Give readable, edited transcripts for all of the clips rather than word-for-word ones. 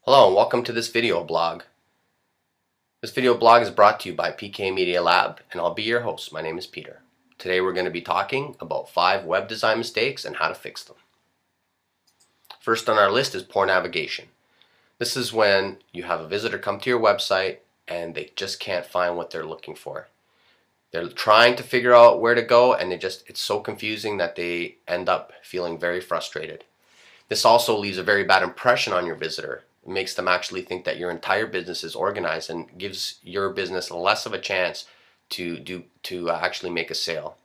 Hello and welcome to this video blog. This video blog is brought to you by PK Media Lab and I'll be your host. My name is Peter. Today we're going to be talking about 5 web design mistakes and how to fix them. First on our list is poor navigation. This is when you have a visitor come to your website and they just can't find what they're looking for. They're trying to figure out where to go and it's so confusing that they end up feeling very frustrated. This also leaves a very bad impression on your visitor. It makes them actually think that your entire business is organized and gives your business less of a chance to actually make a sale.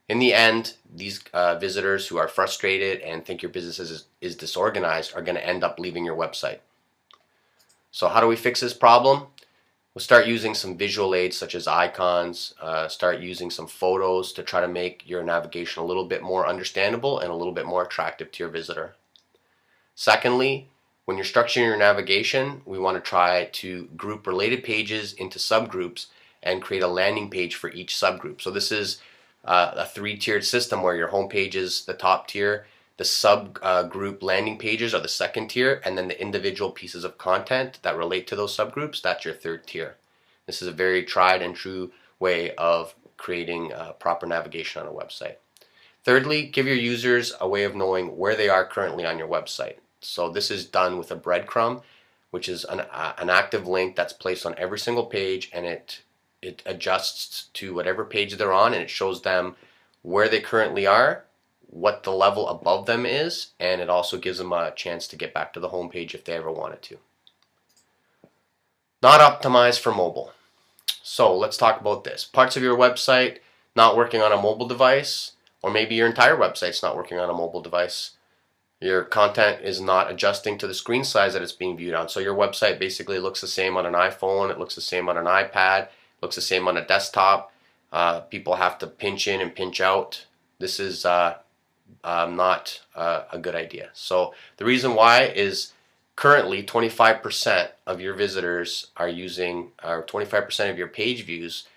In the end, these visitors who are frustrated and think your business is disorganized are going to end up leaving your website. So how do we fix this problem? We'll start using some visual aids such as icons, start using some photos to try to make your navigation a little bit more understandable and a little bit more attractive to your visitor. Secondly, when you're structuring your navigation, we want to try to group related pages into subgroups and create a landing page for each subgroup. So this is a 3-tiered system where your home page is the top tier, the subgroup landing pages are the second tier, and then the individual pieces of content that relate to those subgroups, that's your third tier. This is a very tried and true way of creating proper navigation on a website. Thirdly, give your users a way of knowing where they are currently on your website. So this is done with a breadcrumb, which is an active link that's placed on every single page, and it adjusts to whatever page they're on, and it shows them where they currently are, what the level above them is, and it also gives them a chance to get back to the home page if they ever wanted to. Not optimized for mobile. So let's talk about this. Parts of your website not working on a mobile device, or maybe your entire website's not working on a mobile device. Your content is not adjusting to the screen size that it's being viewed on. So your website basically looks the same on an iPhone, it looks the same on an iPad, it looks the same on a desktop. People have to pinch in and pinch out. This is not a good idea. So the reason why is currently 25% of your visitors are using, or 25% of your page views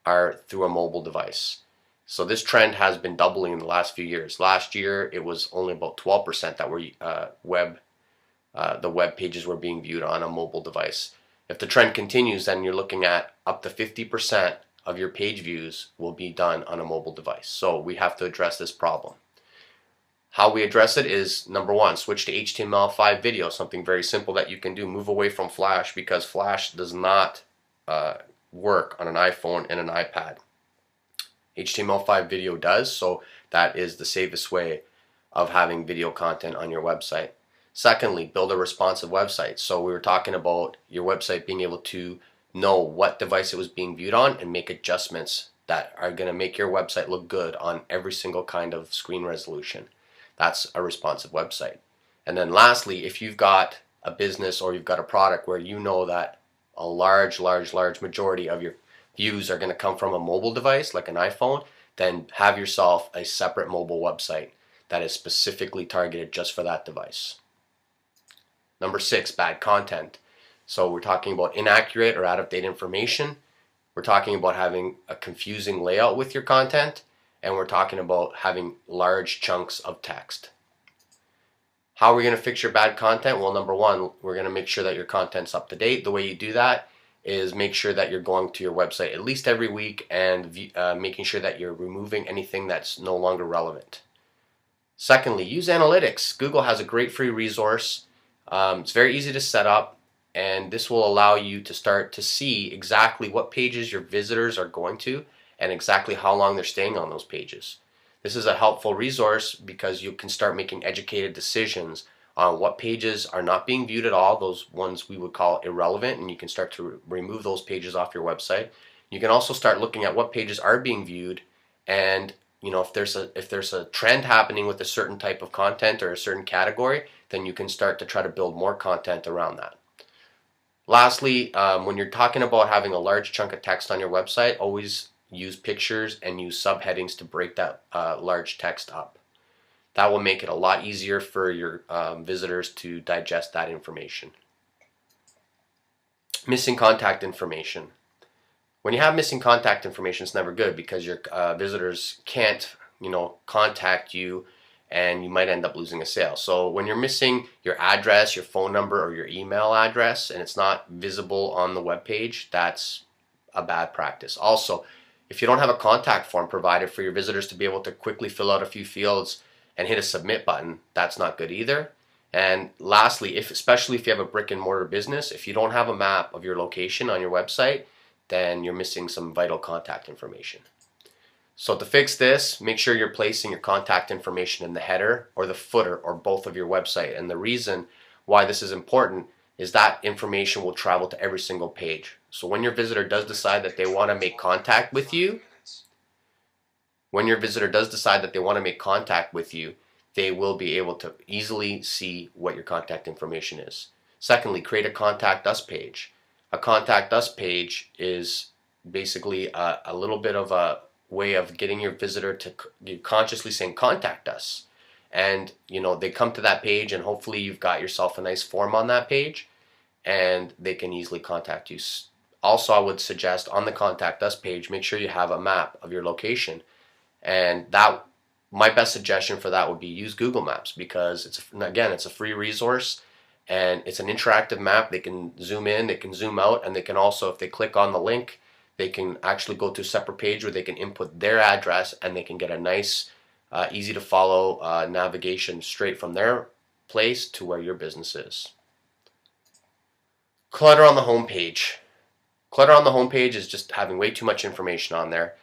are through a mobile device. So this trend has been doubling in the last few years. Last year it was only about 12% that were the web pages were being viewed on a mobile device. If the trend continues, then you're looking at up to 50% of your page views will be done on a mobile device. So we have to address this problem. How we address it is, number one, switch to HTML5 video, something very simple that you can do. Move away from Flash, because Flash does not work on an iPhone and an iPad. HTML5 video does, so that is the safest way of having video content on your website. Secondly, build a responsive website. So we were talking about your website being able to know what device it was being viewed on and make adjustments that are going to make your website look good on every single kind of screen resolution. That's a responsive website. And then lastly, if you've got a business or you've got a product where you know that a large majority of your views are going to come from a mobile device like an iPhone, then have yourself a separate mobile website that is specifically targeted just for that device. Number 6, bad content. So we're talking about inaccurate or out-of-date information. We're talking about having a confusing layout with your content, and we're talking about having large chunks of text. How are we going to fix your bad content? Well, number one, we're going to make sure that your content's up to date. The way you do that is make sure that you're going to your website at least every week and making sure that you're removing anything that's no longer relevant. Secondly, use analytics. Google has a great free resource. It's very easy to set up, and this will allow you to start to see exactly what pages your visitors are going to and exactly how long they're staying on those pages. This is a helpful resource because you can start making educated decisions on what pages are not being viewed at all, those ones we would call irrelevant, and you can start to remove those pages off your website. You can also start looking at what pages are being viewed, and if there's a trend happening with a certain type of content or a certain category, then you can start to try to build more content around that. Lastly, when you're talking about having a large chunk of text on your website, always use pictures and use subheadings to break that large text up. That will make it a lot easier for your visitors to digest that information. Missing contact information. When you have missing contact information, it's never good because your visitors can't contact you and you might end up losing a sale. So when you're missing your address, your phone number, or your email address, and it's not visible on the web page, that's a bad practice. Also, if you don't have a contact form provided for your visitors to be able to quickly fill out a few fields and hit a submit button, that's not good either. And lastly, especially if you have a brick and mortar business, if you don't have a map of your location on your website, then you're missing some vital contact information. So to fix this, make sure you're placing your contact information in the header or the footer or both of your website. And the reason why this is important is that information will travel to every single page. So when your visitor does decide that they want to make contact with you, they will be able to easily see what your contact information is. Secondly, create a Contact Us page. A Contact Us page is basically a little bit of a way of getting your visitor to consciously saying contact us, and they come to that page, and hopefully you've got yourself a nice form on that page and they can easily contact you. Also, I would suggest on the Contact Us page, make sure you have a map of your location, and that my best suggestion for that would be use Google Maps, because it's a free resource and it's an interactive map. They can zoom in, they can zoom out, and they can also, if they click on the link, they can actually go to a separate page where they can input their address and they can get a nice, easy to follow navigation straight from their place to where your business is. Clutter on the home page. Clutter on the home page is just having way too much information on there.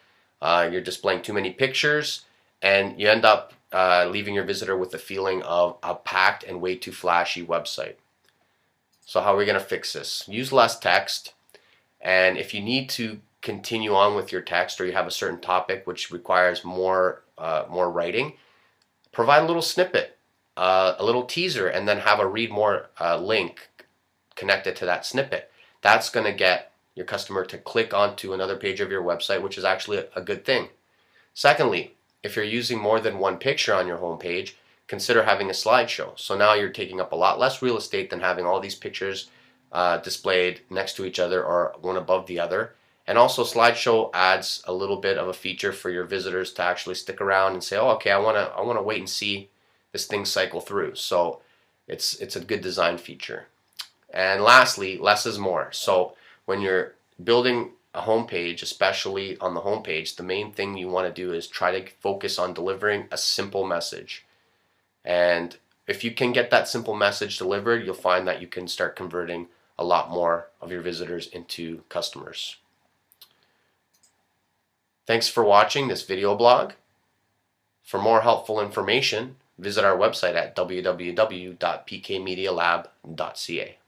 You're displaying too many pictures, and you end up leaving your visitor with the feeling of a packed and way too flashy website. So how are we going to fix this? Use less text. And if you need to continue on with your text, or you have a certain topic which requires more writing, provide a little snippet, a little teaser, and then have a read more link connected to that snippet. That's going to get your customer to click onto another page of your website, which is actually a good thing. Secondly, if you're using more than one picture on your home page, consider having a slideshow. So now you're taking up a lot less real estate than having all these pictures displayed next to each other or one above the other. And also, slideshow adds a little bit of a feature for your visitors to actually stick around and say, oh, okay, I want to wait and see this thing cycle through. So it's a good design feature. And lastly, less is more. So when you're building a homepage, especially on the homepage, the main thing you want to do is try to focus on delivering a simple message. And if you can get that simple message delivered, you'll find that you can start converting a lot more of your visitors into customers. Thanks for watching this video blog. For more helpful information, visit our website at www.pkmedialab.ca.